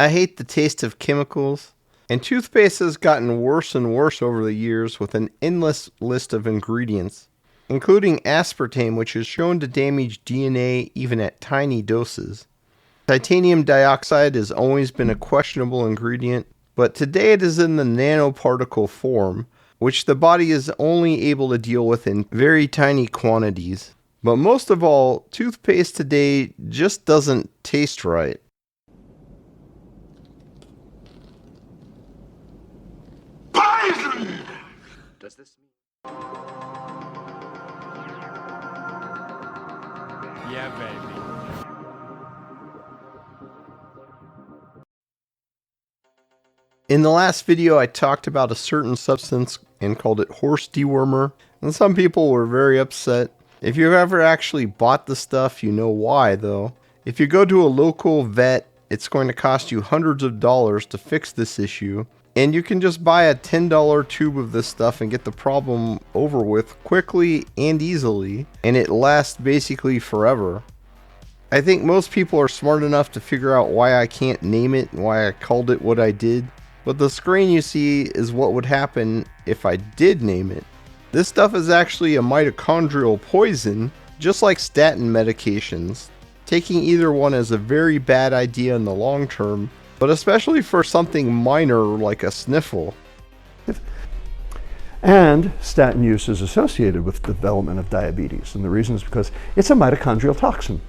I hate the taste of chemicals, and toothpaste has gotten worse and worse over the years with an endless list of ingredients, including aspartame, which is shown to damage DNA even at tiny doses. Titanium dioxide has always been a questionable ingredient, but today it is in the nanoparticle form, which the body is only able to deal with in very tiny quantities. But most of all, toothpaste today just doesn't taste right. Poison! Does this mean? Yeah, baby. In the last video, I talked about a certain substance and called it horse dewormer, and some people were very upset. If you've ever actually bought the stuff, you know why, though. If you go to a local vet, it's going to cost you hundreds of dollars to fix this issue, and you can just buy a $10 tube of this stuff and get the problem over with quickly and easily, and it lasts basically forever. I think most people are smart enough to figure out why I can't name it and why I called it what I did. But the screen you see is what would happen if I did name it. This stuff is actually a mitochondrial poison, just like statin medications. Taking either one is a very bad idea in the long term, but especially for something minor like a sniffle. And statin use is associated with the development of diabetes, and the reason is because it's a mitochondrial toxin.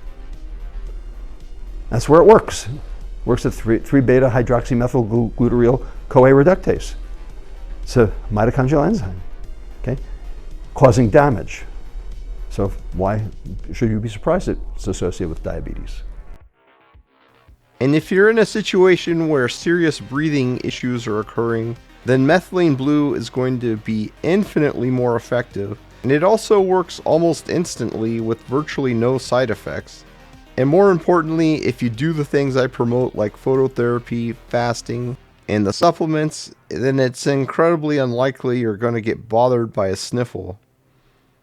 That's where it works. Works at 3-beta hydroxymethylglutarate CoA reductase. It's a mitochondrial enzyme, okay, causing damage. So why should you be surprised it's associated with diabetes? And if you're in a situation where serious breathing issues are occurring, then methylene blue is going to be infinitely more effective, and it also works almost instantly with virtually no side effects. And more importantly, if you do the things I promote like phototherapy, fasting, and the supplements, then it's incredibly unlikely you're going to get bothered by a sniffle.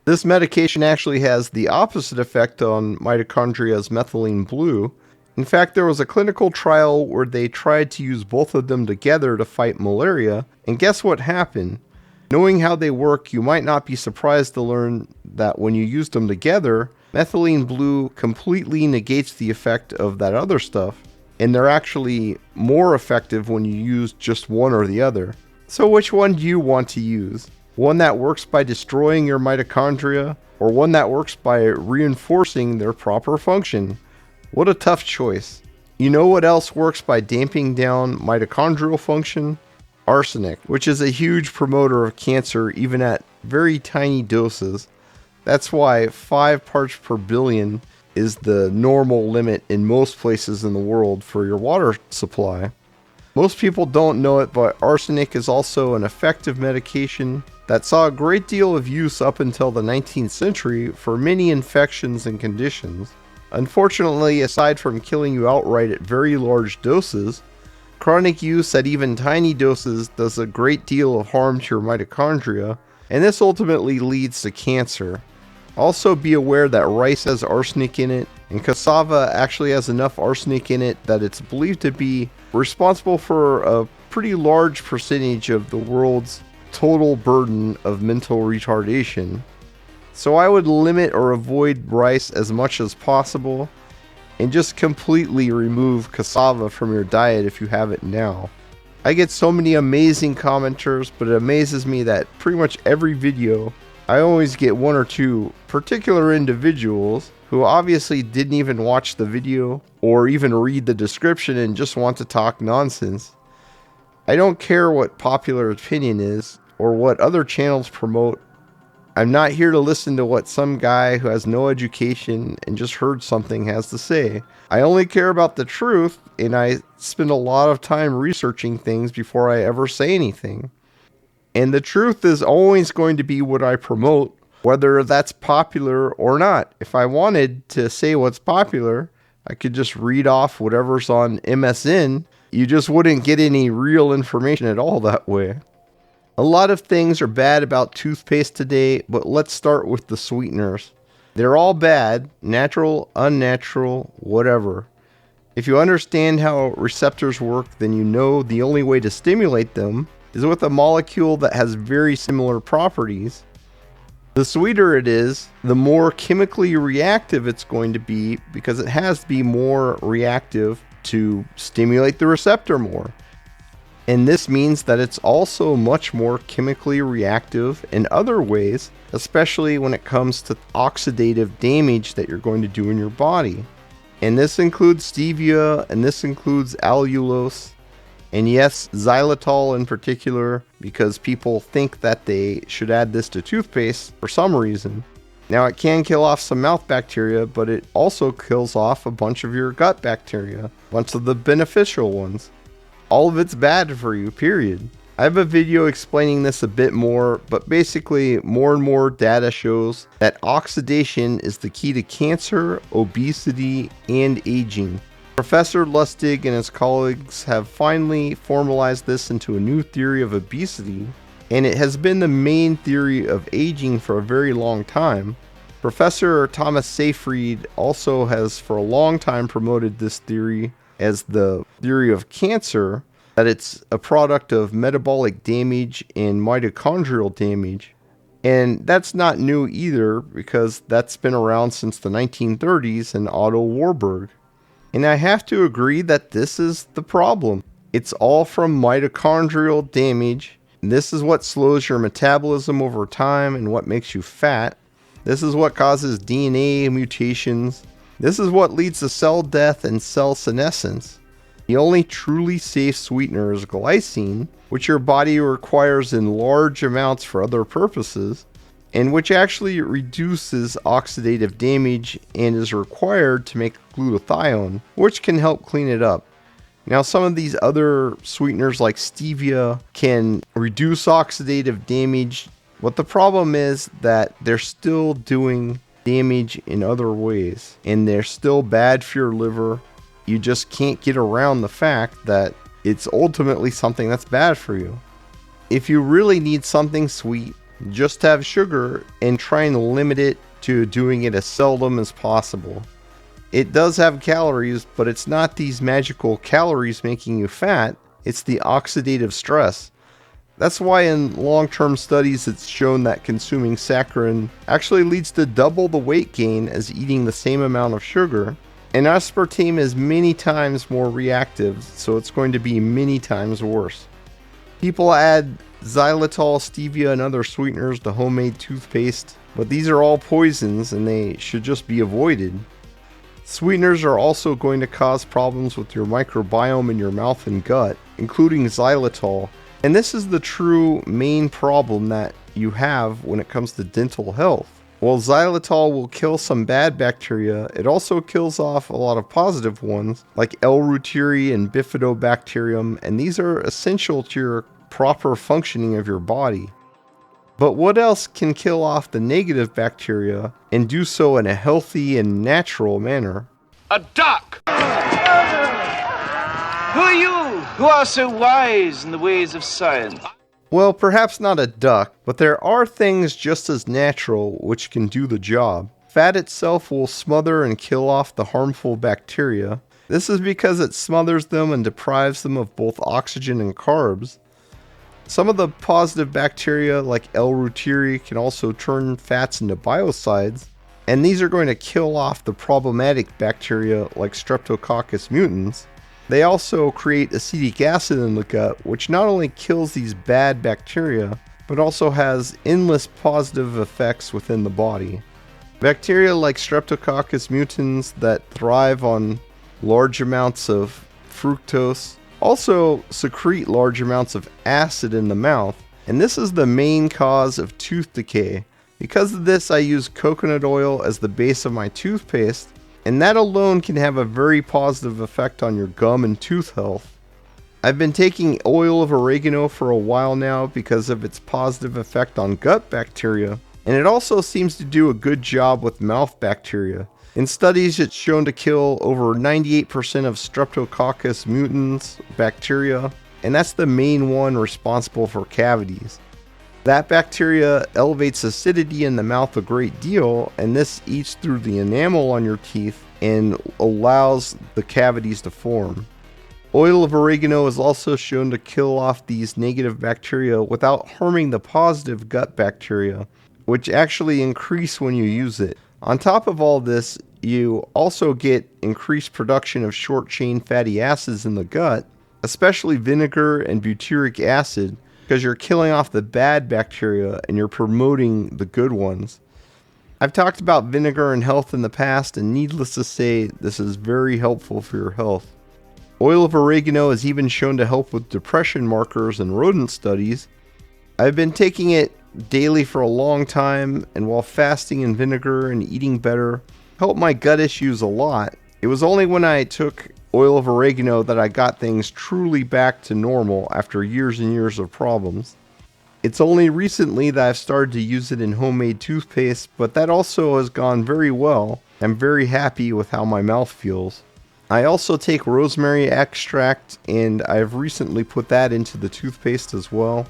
This medication actually has the opposite effect on mitochondria's methylene blue. In fact, there was a clinical trial where they tried to use both of them together to fight malaria, and guess what happened? Knowing how they work, you might not be surprised to learn that when you use them together, methylene blue completely negates the effect of that other stuff, and they're actually more effective when you use just one or the other. So which one do you want to use? One that works by destroying your mitochondria, or one that works by reinforcing their proper function? What a tough choice. You know what else works by damping down mitochondrial function? Arsenic, which is a huge promoter of cancer even at very tiny doses. That's why 5 parts per billion is the normal limit in most places in the world for your water supply. Most people don't know it, but arsenic is also an effective medication that saw a great deal of use up until the 19th century for many infections and conditions. Unfortunately, aside from killing you outright at very large doses, chronic use at even tiny doses does a great deal of harm to your mitochondria, and this ultimately leads to cancer. Also be aware that rice has arsenic in it, and cassava actually has enough arsenic in it that it's believed to be responsible for a pretty large percentage of the world's total burden of mental retardation. So I would limit or avoid rice as much as possible, and just completely remove cassava from your diet if you have it now. I get so many amazing commenters, but it amazes me that pretty much every video I always get 1 or 2 particular individuals who obviously didn't even watch the video or even read the description and just want to talk nonsense. I don't care what popular opinion is or what other channels promote. I'm not here to listen to what some guy who has no education and just heard something has to say. I only care about the truth, and I spend a lot of time researching things before I ever say anything. And the truth is always going to be what I promote, whether that's popular or not. If I wanted to say what's popular, I could just read off whatever's on MSN. You just wouldn't get any real information at all that way. A lot of things are bad about toothpaste today, but let's start with the sweeteners. They're all bad, natural, unnatural, whatever. If you understand how receptors work, then you know the only way to stimulate them is with a molecule that has very similar properties. The sweeter it is, the more chemically reactive it's going to be because it has to be more reactive to stimulate the receptor more. And this means that it's also much more chemically reactive in other ways, especially when it comes to oxidative damage that you're going to do in your body. And this includes stevia, and this includes allulose, and yes, xylitol in particular, because people think that they should add this to toothpaste for some reason. Now, it can kill off some mouth bacteria, but it also kills off a bunch of your gut bacteria, a bunch of the beneficial ones. All of it's bad for you, period. I have a video explaining this a bit more, but basically more and more data shows that oxidation is the key to cancer, obesity, and aging. Professor Lustig and his colleagues have finally formalized this into a new theory of obesity, and it has been the main theory of aging for a very long time. Professor Thomas Seyfried also has for a long time promoted this theory as the theory of cancer, that it's a product of metabolic damage and mitochondrial damage. And that's not new either, because that's been around since the 1930s and Otto Warburg. And I have to agree that this is the problem. It's all from mitochondrial damage. This is what slows your metabolism over time and what makes you fat. This is what causes DNA mutations. This is what leads to cell death and cell senescence. The only truly safe sweetener is glycine, which your body requires in large amounts for other purposes, and which actually reduces oxidative damage and is required to make glutathione, which can help clean it up. Now, some of these other sweeteners like stevia can reduce oxidative damage, but the problem is that they're still doing damage in other ways, and they're still bad for your liver. You just can't get around the fact that it's ultimately something that's bad for you. If you really need something sweet, just have sugar and try and limit it to doing it as seldom as possible. It does have calories, but it's not these magical calories making you fat, it's the oxidative stress. That's why in long-term studies it's shown that consuming saccharin actually leads to double the weight gain as eating the same amount of sugar. And aspartame is many times more reactive, so it's going to be many times worse. People add xylitol, stevia, and other sweeteners to homemade toothpaste, but these are all poisons and they should just be avoided. Sweeteners are also going to cause problems with your microbiome in your mouth and gut, including xylitol. And this is the true main problem that you have when it comes to dental health. While xylitol will kill some bad bacteria, it also kills off a lot of positive ones, like L. reuteri and bifidobacterium, and these are essential to your proper functioning of your body. But what else can kill off the negative bacteria and do so in a healthy and natural manner? A duck! Who are you who are so wise in the ways of science? Well, perhaps not a duck, but there are things just as natural which can do the job. Fat itself will smother and kill off the harmful bacteria. This is because it smothers them and deprives them of both oxygen and carbs. Some of the positive bacteria, like L. reuteri, can also turn fats into biocides, and these are going to kill off the problematic bacteria like Streptococcus mutans. They also create acetic acid in the gut, which not only kills these bad bacteria, but also has endless positive effects within the body. Bacteria like Streptococcus mutans that thrive on large amounts of fructose also secrete large amounts of acid in the mouth, and this is the main cause of tooth decay. Because of this, I use coconut oil as the base of my toothpaste, and that alone can have a very positive effect on your gum and tooth health. I've been taking oil of oregano for a while now because of its positive effect on gut bacteria, and it also seems to do a good job with mouth bacteria. In studies, it's shown to kill over 98% of Streptococcus mutans bacteria, and that's the main one responsible for cavities. That bacteria elevates acidity in the mouth a great deal, and this eats through the enamel on your teeth and allows the cavities to form. Oil of oregano is also shown to kill off these negative bacteria without harming the positive gut bacteria, which actually increase when you use it. On top of all this, you also get increased production of short-chain fatty acids in the gut, especially vinegar and butyric acid, because you're killing off the bad bacteria and you're promoting the good ones. I've talked about vinegar and health in the past, and needless to say, this is very helpful for your health. Oil of oregano is even shown to help with depression markers in rodent studies. I've been taking it daily for a long time, and while fasting in vinegar and eating better helped my gut issues a lot. It was only when I took oil of oregano that I got things truly back to normal after years and years of problems. It's only recently that I've started to use it in homemade toothpaste, but that also has gone very well. I'm very happy with how my mouth feels. I also take rosemary extract, and I've recently put that into the toothpaste as well.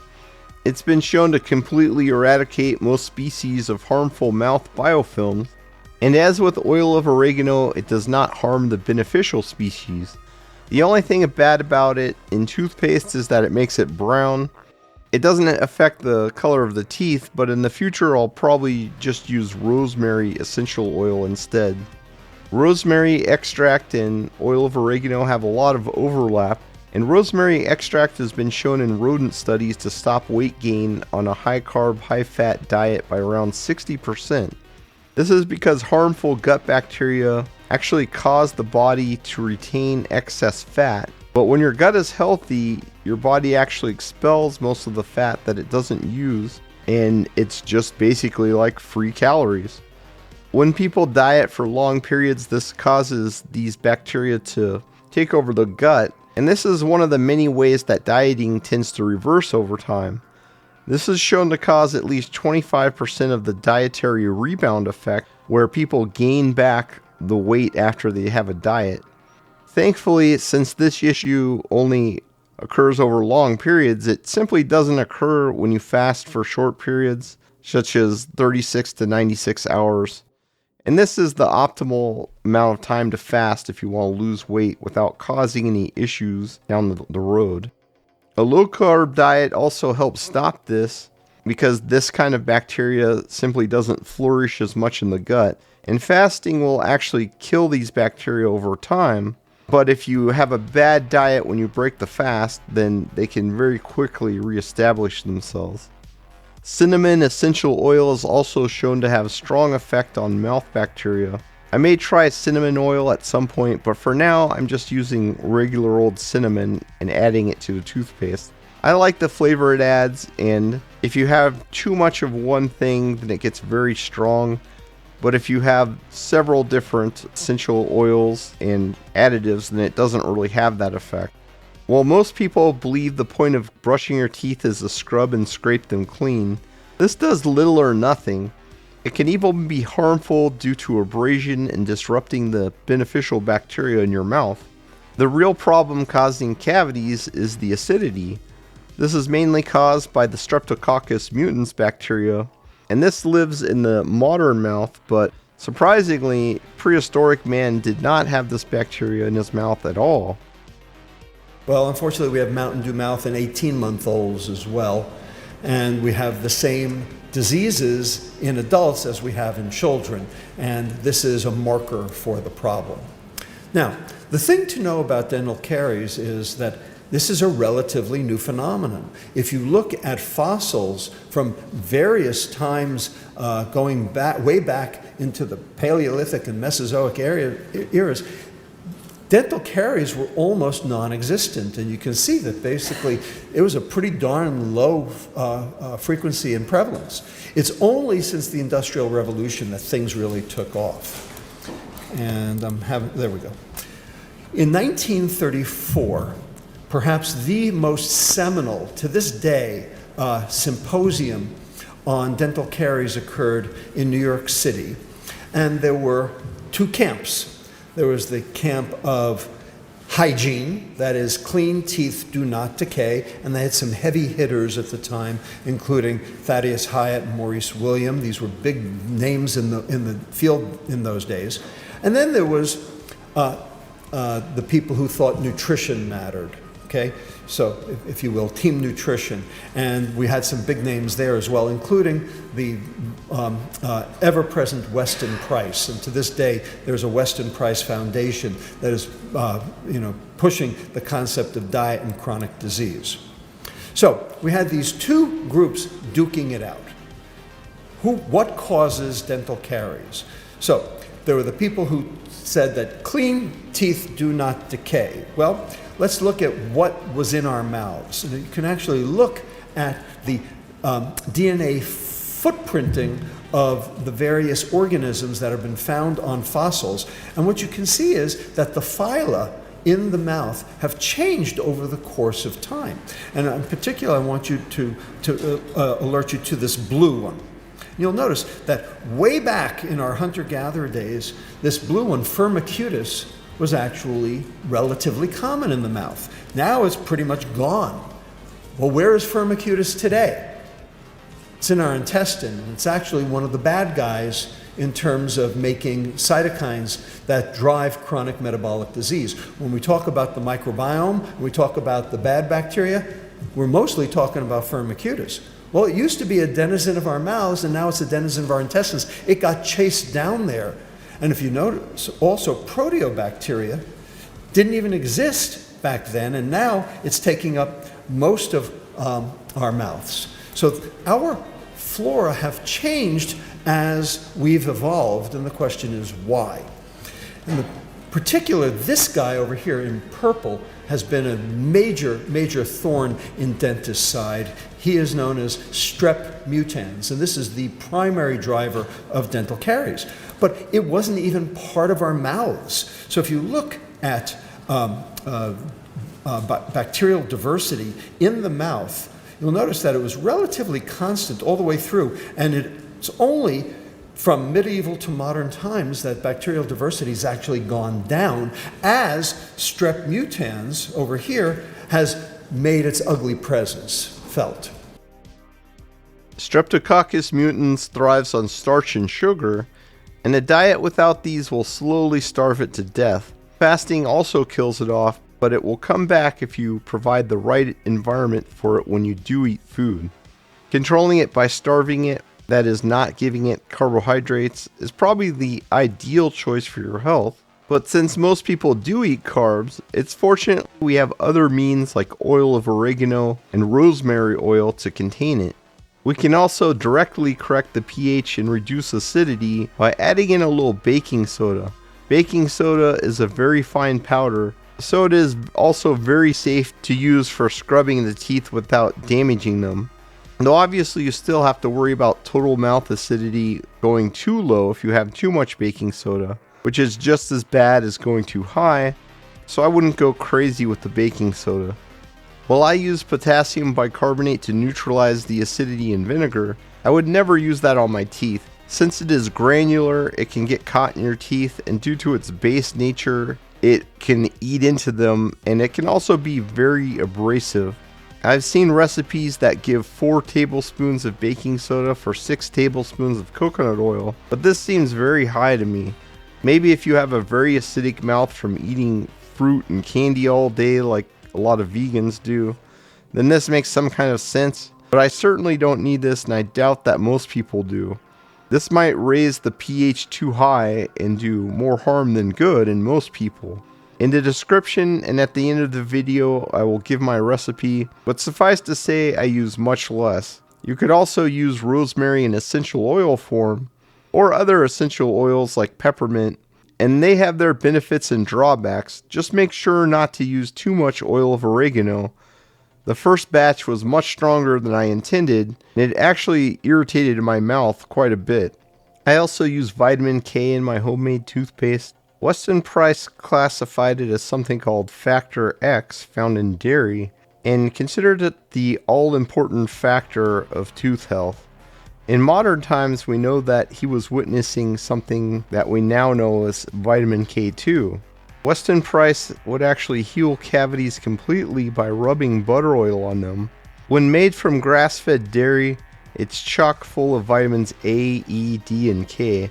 It's been shown to completely eradicate most species of harmful mouth biofilms, and as with oil of oregano, it does not harm the beneficial species. The only thing bad about it in toothpaste is that it makes it brown. It doesn't affect the color of the teeth, but in the future I'll probably just use rosemary essential oil instead. Rosemary extract and oil of oregano have a lot of overlap, and rosemary extract has been shown in rodent studies to stop weight gain on a high-carb, high-fat diet by around 60%. This is because harmful gut bacteria actually cause the body to retain excess fat, but when your gut is healthy, your body actually expels most of the fat that it doesn't use, and it's just basically like free calories. When people diet for long periods, this causes these bacteria to take over the gut, and this is one of the many ways that dieting tends to reverse over time. This is shown to cause at least 25% of the dietary rebound effect, where people gain back the weight after they have a diet. Thankfully, since this issue only occurs over long periods, it simply doesn't occur when you fast for short periods, such as 36 to 96 hours. And this is the optimal amount of time to fast if you want to lose weight without causing any issues down the road. A low-carb diet also helps stop this because this kind of bacteria simply doesn't flourish as much in the gut. And fasting will actually kill these bacteria over time. But if you have a bad diet when you break the fast, then they can very quickly reestablish themselves. Cinnamon essential oil is also shown to have a strong effect on mouth bacteria. I may try cinnamon oil at some point, but for now I'm just using regular old cinnamon and adding it to the toothpaste. I like the flavor it adds, and if you have too much of one thing, then it gets very strong. But if you have several different essential oils and additives, then it doesn't really have that effect. While most people believe the point of brushing your teeth is to scrub and scrape them clean, this does little or nothing. It can even be harmful due to abrasion and disrupting the beneficial bacteria in your mouth. The real problem causing cavities is the acidity. This is mainly caused by the Streptococcus mutans bacteria, and this lives in the modern mouth, but surprisingly, prehistoric man did not have this bacteria in his mouth at all. Well, unfortunately, we have Mountain Dew mouth in 18-month-olds as well, and we have the same diseases in adults as we have in children, and this is a marker for the problem. Now, the thing to know about dental caries is that this is a relatively new phenomenon. If you look at fossils from various times going back, way back into the Paleolithic and Mesozoic eras, dental caries were almost non-existent, and you can see that basically it was a pretty darn low frequency and prevalence. It's only since the Industrial Revolution that things really took off. And there we go. In 1934, perhaps the most seminal, to this day, symposium on dental caries occurred in New York City. And there were two camps. There was the camp of hygiene, that is, clean teeth do not decay, and they had some heavy hitters at the time, including Thaddeus Hyatt and Maurice William. These were big names in the field in those days. And then there was the people who thought nutrition mattered, okay? So, if you will, team nutrition. And we had some big names there as well, including the ever-present Weston Price. And to this day, there's a Weston Price Foundation that is, pushing the concept of diet and chronic disease. So, we had these two groups duking it out. What causes dental caries? So, there were the people who said that clean teeth do not decay. Well, let's look at what was in our mouths. And you can actually look at the DNA footprinting of the various organisms that have been found on fossils. And what you can see is that the phyla in the mouth have changed over the course of time. And in particular, I want you to alert you to this blue one. You'll notice that way back in our hunter-gatherer days, this blue one, Firmicutes, was actually relatively common in the mouth. Now it's pretty much gone. Well, where is Firmicutes today? It's in our intestine, and it's actually one of the bad guys in terms of making cytokines that drive chronic metabolic disease. When we talk about the microbiome, when we talk about the bad bacteria, we're mostly talking about Firmicutes. Well, it used to be a denizen of our mouths, and now it's a denizen of our intestines. It got chased down there. And if you notice, also proteobacteria didn't even exist back then, and now it's taking up most of our mouths. So our flora have changed as we've evolved, and the question is why? And the particular, this guy over here in purple has been a major thorn in dentists' side. He is known as strep mutans, and this is the primary driver of dental caries. But it wasn't even part of our mouths. So if you look at bacterial diversity in the mouth, you'll notice that it was relatively constant all the way through, and it's only from medieval to modern times that bacterial diversity has actually gone down as strep mutans over here has made its ugly presence felt. Streptococcus mutans thrives on starch and sugar, and a diet without these will slowly starve it to death. Fasting also kills it off, but it will come back if you provide the right environment for it when you do eat food. Controlling it by starving it, that is not giving it carbohydrates, is probably the ideal choice for your health. But since most people do eat carbs, it's fortunate we have other means like oil of oregano and rosemary oil to contain it. We can also directly correct the pH and reduce acidity by adding in a little baking soda. Baking soda is a very fine powder, so it is also very safe to use for scrubbing the teeth without damaging them. Though obviously you still have to worry about total mouth acidity going too low if you have too much baking soda, which is just as bad as going too high, so I wouldn't go crazy with the baking soda. While I use potassium bicarbonate to neutralize the acidity in vinegar, I would never use that on my teeth. Since it is granular, it can get caught in your teeth, and due to its base nature, it can eat into them, and it can also be very abrasive. I've seen recipes that give 4 tablespoons of baking soda for 6 tablespoons of coconut oil, but this seems very high to me. Maybe if you have a very acidic mouth from eating fruit and candy all day like a lot of vegans do, then this makes some kind of sense, but I certainly don't need this, and I doubt that most people do. This might raise the pH too high and do more harm than good in most people. In the description and at the end of the video, I will give my recipe, but suffice to say I use much less. You could also use rosemary in essential oil form, or other essential oils like peppermint, and they have their benefits and drawbacks. Just make sure not to use too much oil of oregano. The first batch was much stronger than I intended, and it actually irritated my mouth quite a bit. I also use vitamin K in my homemade toothpaste. Weston Price classified it as something called Factor X found in dairy, and considered it the all-important factor of tooth health. In modern times, we know that he was witnessing something that we now know as vitamin K2. Weston Price would actually heal cavities completely by rubbing butter oil on them. When made from grass-fed dairy, it's chock full of vitamins A, E, D, and K.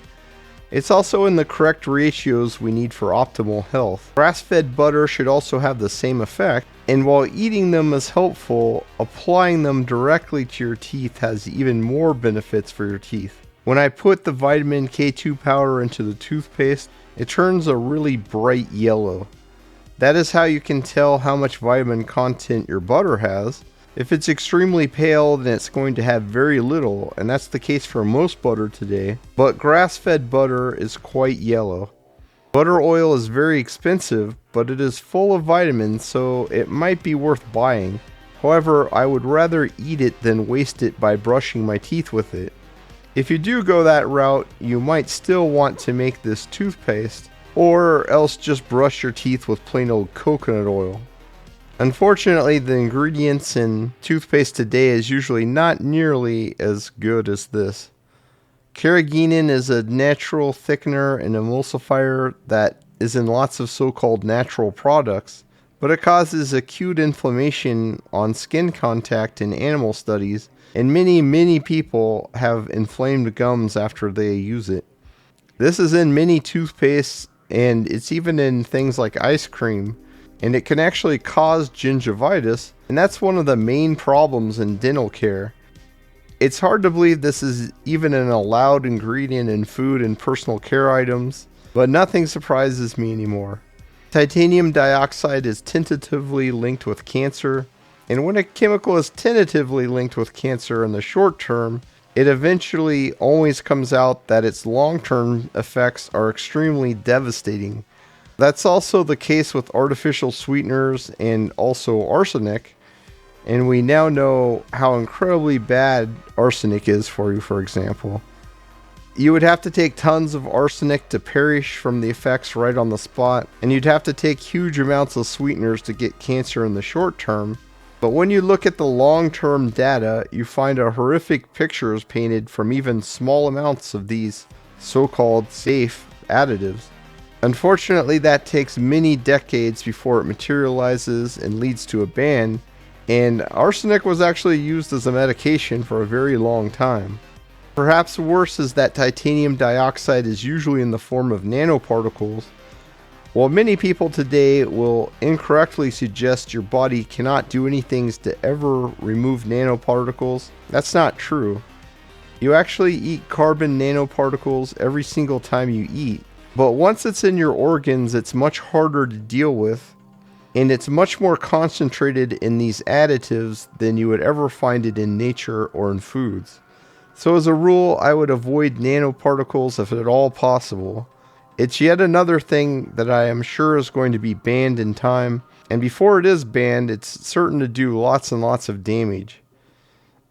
It's also in the correct ratios we need for optimal health. Grass-fed butter should also have the same effect, and while eating them is helpful, applying them directly to your teeth has even more benefits for your teeth. When I put the vitamin K2 powder into the toothpaste, it turns a really bright yellow. That is how you can tell how much vitamin content your butter has. If it's extremely pale, then it's going to have very little, and that's the case for most butter today, but grass-fed butter is quite yellow. Butter oil is very expensive, but it is full of vitamins, so it might be worth buying. However, I would rather eat it than waste it by brushing my teeth with it. If you do go that route, you might still want to make this toothpaste, or else just brush your teeth with plain old coconut oil. Unfortunately, the ingredients in toothpaste today is usually not nearly as good as this. Carrageenan is a natural thickener and emulsifier that is in lots of so-called natural products, but it causes acute inflammation on skin contact in animal studies, and many people have inflamed gums after they use it. This is in many toothpastes, and it's even in things like ice cream, and it can actually cause gingivitis, and that's one of the main problems in dental care. It's hard to believe this is even an allowed ingredient in food and personal care items, but nothing surprises me anymore. Titanium dioxide is tentatively linked with cancer, and when a chemical is tentatively linked with cancer in the short term, it eventually always comes out that its long-term effects are extremely devastating. That's also the case with artificial sweeteners and also arsenic, and we now know how incredibly bad arsenic is for you, for example. You would have to take tons of arsenic to perish from the effects right on the spot, and you'd have to take huge amounts of sweeteners to get cancer in the short term. But when you look at the long-term data, you find a horrific pictures painted from even small amounts of these so-called safe additives. Unfortunately, that takes many decades before it materializes and leads to a ban, and arsenic was actually used as a medication for a very long time. Perhaps worse is that titanium dioxide is usually in the form of nanoparticles. While many people today will incorrectly suggest your body cannot do anything to ever remove nanoparticles, that's not true. You actually eat carbon nanoparticles every single time you eat. But once it's in your organs, it's much harder to deal with, and it's much more concentrated in these additives than you would ever find it in nature or in foods. So as a rule, I would avoid nanoparticles if at all possible. It's yet another thing that I am sure is going to be banned in time, and before it is banned, it's certain to do lots and lots of damage.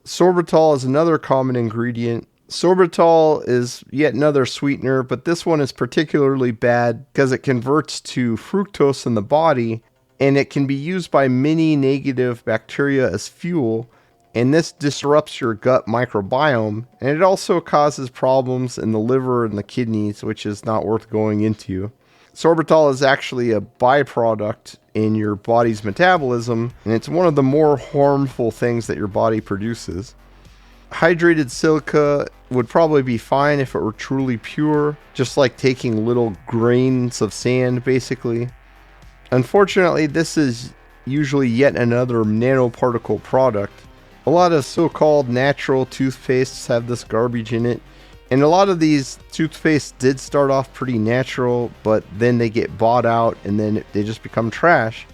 Sorbitol is another common ingredient. Sorbitol is yet another sweetener, but this one is particularly bad because it converts to fructose in the body, and it can be used by many negative bacteria as fuel, and this disrupts your gut microbiome, and it also causes problems in the liver and the kidneys, which is not worth going into. Sorbitol is actually a byproduct in your body's metabolism, and it's one of the more harmful things that your body produces. Hydrated silica would probably be fine if it were truly pure, just like taking little grains of sand, basically. Unfortunately, this is usually yet another nanoparticle product. A lot of so-called natural toothpastes have this garbage in it, and a lot of these toothpastes did start off pretty natural, but then they get bought out and then they just become trash.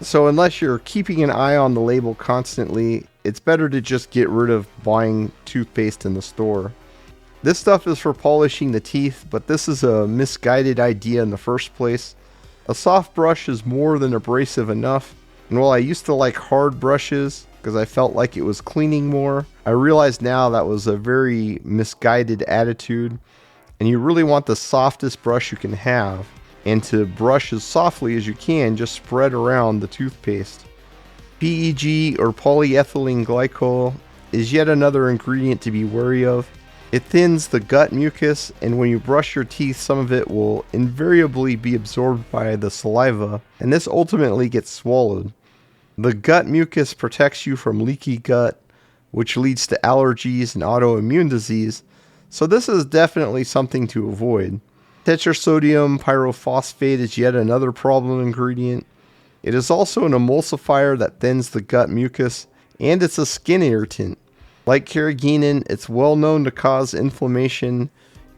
So unless you're keeping an eye on the label constantly, it's better to just get rid of buying toothpaste in the store. This stuff is for polishing the teeth, but this is a misguided idea in the first place. A soft brush is more than abrasive enough, and while I used to like hard brushes because I felt like it was cleaning more, I realize now that was a very misguided attitude, and you really want the softest brush you can have. And to brush as softly as you can, just spread around the toothpaste. PEG, or polyethylene glycol, is yet another ingredient to be wary of. It thins the gut mucus, and when you brush your teeth, some of it will invariably be absorbed by the saliva, and this ultimately gets swallowed. The gut mucus protects you from leaky gut, which leads to allergies and autoimmune disease, So this is definitely something to avoid. Tetrasodium pyrophosphate is yet another problem ingredient. It is also an emulsifier that thins the gut mucus, and it's a skin irritant. Like carrageenan, it's well known to cause inflammation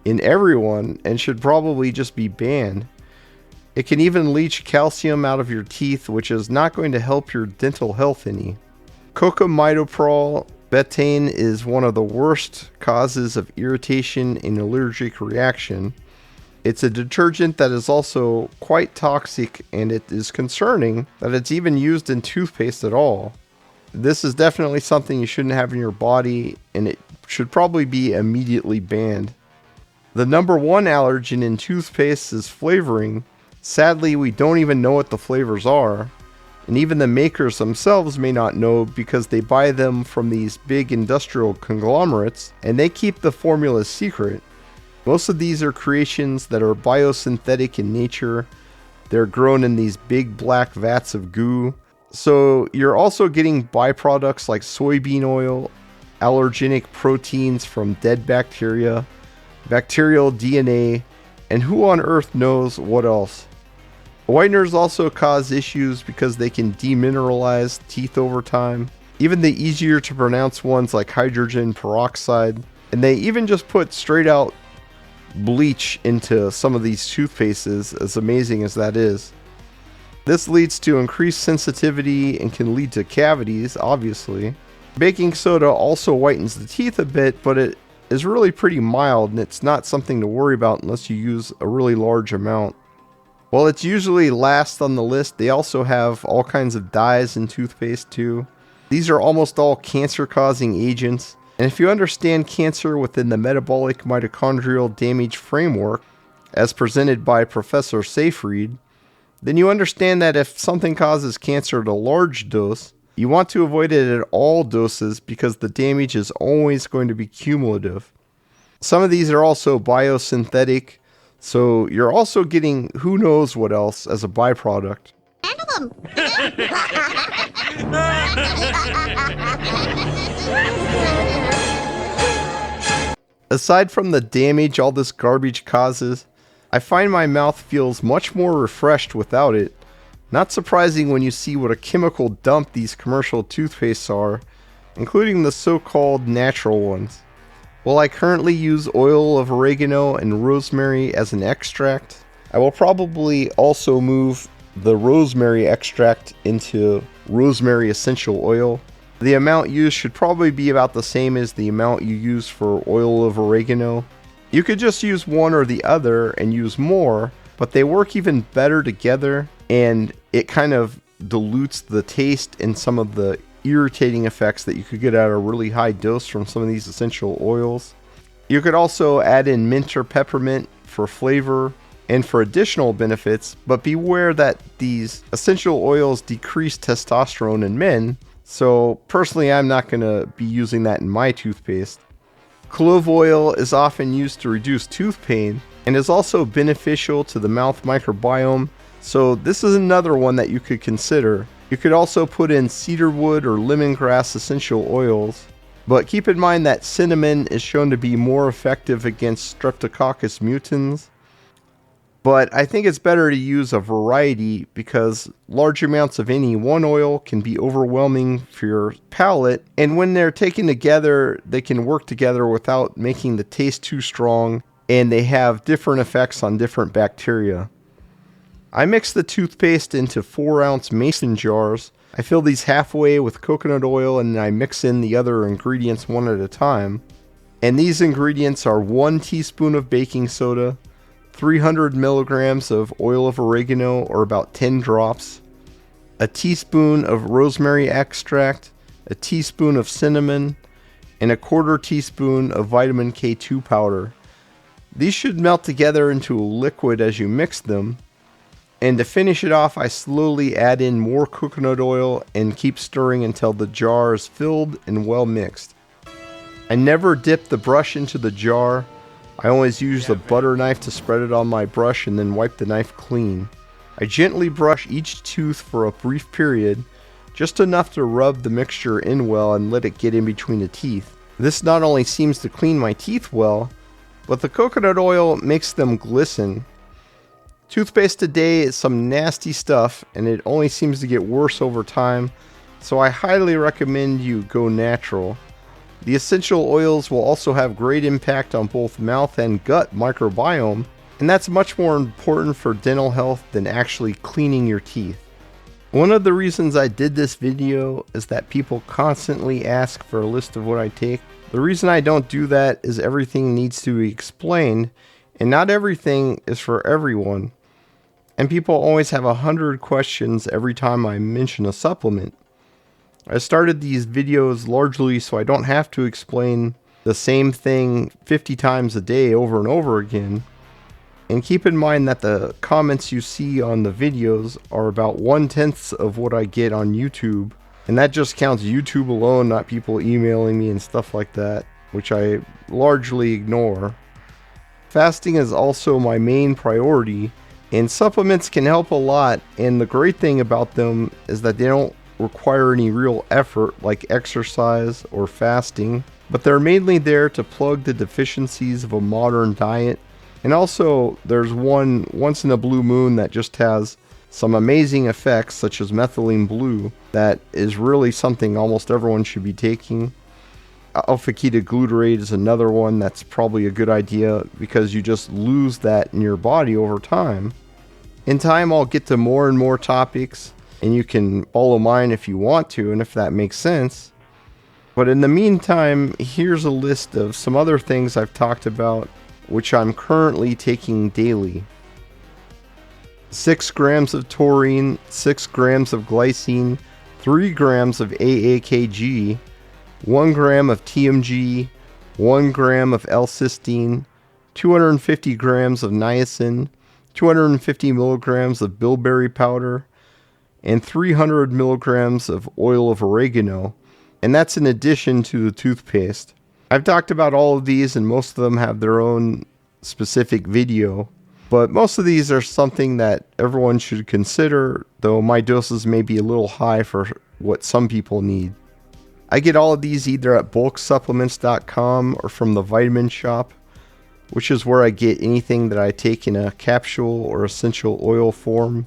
in everyone and should probably just be banned. It can even leach calcium out of your teeth, which is not going to help your dental health any. Cocamidopropyl betaine is one of the worst causes of irritation and allergic reaction. It's a detergent that is also quite toxic, and it is concerning that it's even used in toothpaste at all. This is definitely something you shouldn't have in your body, and it should probably be immediately banned. The number one allergen in toothpaste is flavoring. Sadly, we don't even know what the flavors are, and even the makers themselves may not know because they buy them from these big industrial conglomerates, and they keep the formulas secret. Most of these are creations that are biosynthetic in nature. They're grown in these big black vats of goo. So you're also getting byproducts like soybean oil, allergenic proteins from dead bacteria, bacterial DNA, and who on earth knows what else. Whiteners also cause issues because they can demineralize teeth over time. Even the easier to pronounce ones like hydrogen peroxide. And they even just put straight out bleach into some of these toothpastes, as amazing as that is. This leads to increased sensitivity and can lead to cavities, obviously. Baking soda also whitens the teeth a bit, but it is really pretty mild and it's not something to worry about unless you use a really large amount. While it's usually last on the list, they also have all kinds of dyes in toothpaste too. These are almost all cancer-causing agents. And if you understand cancer within the metabolic mitochondrial damage framework, as presented by Professor Seyfried, then you understand that if something causes cancer at a large dose, you want to avoid it at all doses because the damage is always going to be cumulative. Some of these are also biosynthetic, so you're also getting who knows what else as a byproduct. Aside from the damage all this garbage causes, I find my mouth feels much more refreshed without it. Not surprising when you see what a chemical dump these commercial toothpastes are, including the so-called natural ones. While I currently use oil of oregano and rosemary as an extract, I will probably also move the rosemary extract into rosemary essential oil. The amount used should probably be about the same as the amount you use for oil of oregano. You could just use one or the other and use more, but they work even better together, and it kind of dilutes the taste and some of the irritating effects that you could get at a really high dose from some of these essential oils. You could also add in mint or peppermint for flavor and for additional benefits, but beware that these essential oils decrease testosterone in men, so personally I'm not going to be using that in my toothpaste. Clove oil is often used to reduce tooth pain and is also beneficial to the mouth microbiome, so this is another one that you could consider. You could also put in cedarwood or lemongrass essential oils, but keep in mind that cinnamon is shown to be more effective against Streptococcus mutans. But I think it's better to use a variety because large amounts of any one oil can be overwhelming for your palate, and when they're taken together, they can work together without making the taste too strong, and they have different effects on different bacteria. I mix the toothpaste into 4-ounce mason jars. I fill these halfway with coconut oil and I mix in the other ingredients one at a time. And these ingredients are 1 teaspoon of baking soda, 300 milligrams of oil of oregano, or about 10 drops, a teaspoon of rosemary extract, a teaspoon of cinnamon, and a 1/4 teaspoon of vitamin K2 powder. These should melt together into a liquid as you mix them. And to finish it off, I slowly add in more coconut oil and keep stirring until the jar is filled and well mixed. I never dip the brush into the jar. I always use the butter knife to spread it on my brush and then wipe the knife clean. I gently brush each tooth for a brief period, just enough to rub the mixture in well and let it get in between the teeth. This not only seems to clean my teeth well, but the coconut oil makes them glisten. Toothpaste today is some nasty stuff, and it only seems to get worse over time, so I highly recommend you go natural. The essential oils will also have great impact on both mouth and gut microbiome, and that's much more important for dental health than actually cleaning your teeth. One of the reasons I did this video is that people constantly ask for a list of what I take. The reason I don't do that is everything needs to be explained, and not everything is for everyone. And people always have 100 questions every time I mention a supplement. I started these videos largely so I don't have to explain the same thing 50 times a day over and over again. And keep in mind that the comments you see on the videos are about 1/10 of what I get on YouTube. And that just counts YouTube alone, not people emailing me and stuff like that, which I largely ignore. Fasting is also my main priority, and supplements can help a lot, and the great thing about them is that they don't require any real effort like exercise or fasting, but they're mainly there to plug the deficiencies of a modern diet. And also, there's one once in a blue moon that just has some amazing effects, such as methylene blue, that is really something almost everyone should be taking. Alpha-ketoglutarate is another one that's probably a good idea because you just lose that in your body over time. In time, I'll get to more and more topics, and you can follow mine if you want to, and if that makes sense. But in the meantime, here's a list of some other things I've talked about, which I'm currently taking daily. 6 grams of taurine, 6 grams of glycine, 3 grams of AAKG, 1 gram of TMG, 1 gram of L-cysteine, 250 grams of niacin, 250 milligrams of bilberry powder, and 300 milligrams of oil of oregano, and that's in addition to the toothpaste. I've talked about all of these, and most of them have their own specific video, but most of these are something that everyone should consider, though my doses may be a little high for what some people need. I get all of these either at bulksupplements.com or from the vitamin shop, which is where I get anything that I take in a capsule or essential oil form,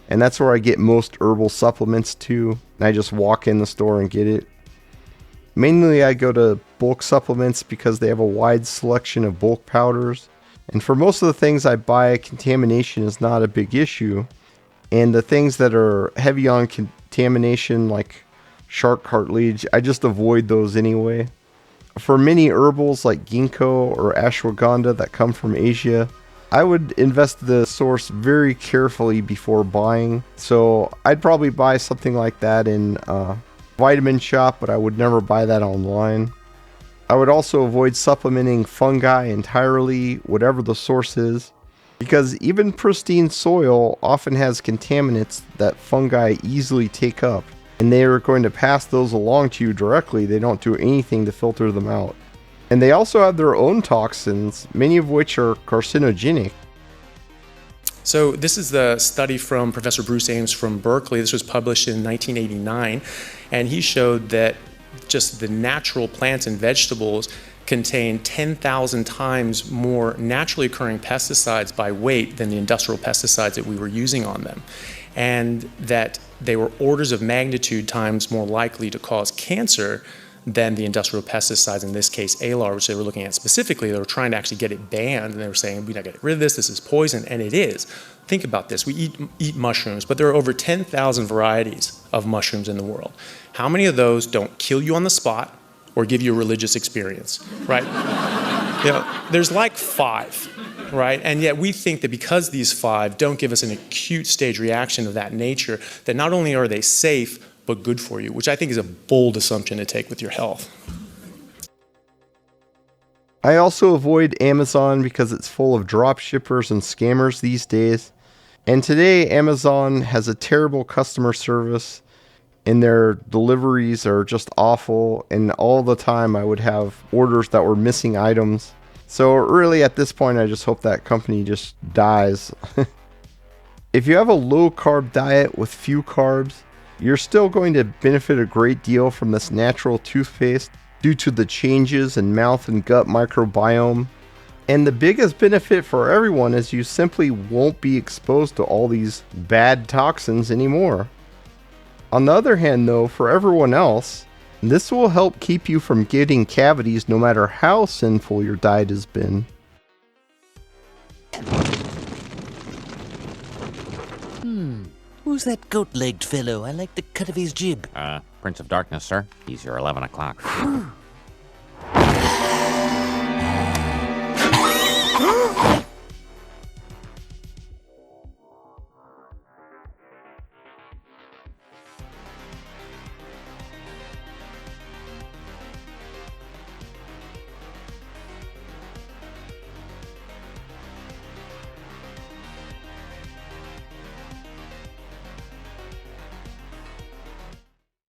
and that's where I get most herbal supplements too, and I just walk in the store and get it. Mainly I go to bulk supplements because they have a wide selection of bulk powders, and for most of the things I buy, contamination is not a big issue, and the things that are heavy on contamination like shark cartilage, I just avoid those anyway. For many herbals like ginkgo or ashwagandha that come from Asia, I would invest the source very carefully before buying, so I'd probably buy something like that in vitamin shop, but I would never buy that online. I would also avoid supplementing fungi entirely, whatever the source is, because even pristine soil often has contaminants that fungi easily take up, and they are going to pass those along to you directly. They don't do anything to filter them out. And they also have their own toxins, many of which are carcinogenic. So this is the study from Professor Bruce Ames from Berkeley. This was published in 1989, and he showed that just the natural plants and vegetables contain 10,000 times more naturally occurring pesticides by weight than the industrial pesticides that we were using on them, and that they were orders of magnitude times more likely to cause cancer than the industrial pesticides, in this case ALAR, which they were looking at specifically. They were trying to actually get it banned, and they were saying, we gotta get rid of this is poison, and it is. Think about this, we eat mushrooms, but there are over 10,000 varieties of mushrooms in the world. How many of those don't kill you on the spot or give you a religious experience, right? There's like 5, right? And yet we think that because these 5 don't give us an acute stage reaction of that nature, that not only are they safe, but good for you, which I think is a bold assumption to take with your health. I also avoid Amazon because it's full of drop shippers and scammers these days. And today, Amazon has a terrible customer service, and their deliveries are just awful. And all the time, I would have orders that were missing items. So really, at this point, I just hope that company just dies. If you have a low-carb diet with few carbs, you're still going to benefit a great deal from this natural toothpaste due to the changes in mouth and gut microbiome. And the biggest benefit for everyone is you simply won't be exposed to all these bad toxins anymore. On the other hand though, for everyone else, this will help keep you from getting cavities no matter how sinful your diet has been. Who's that goat-legged fellow? I like the cut of his jib. Prince of Darkness, sir. He's your 11 o'clock.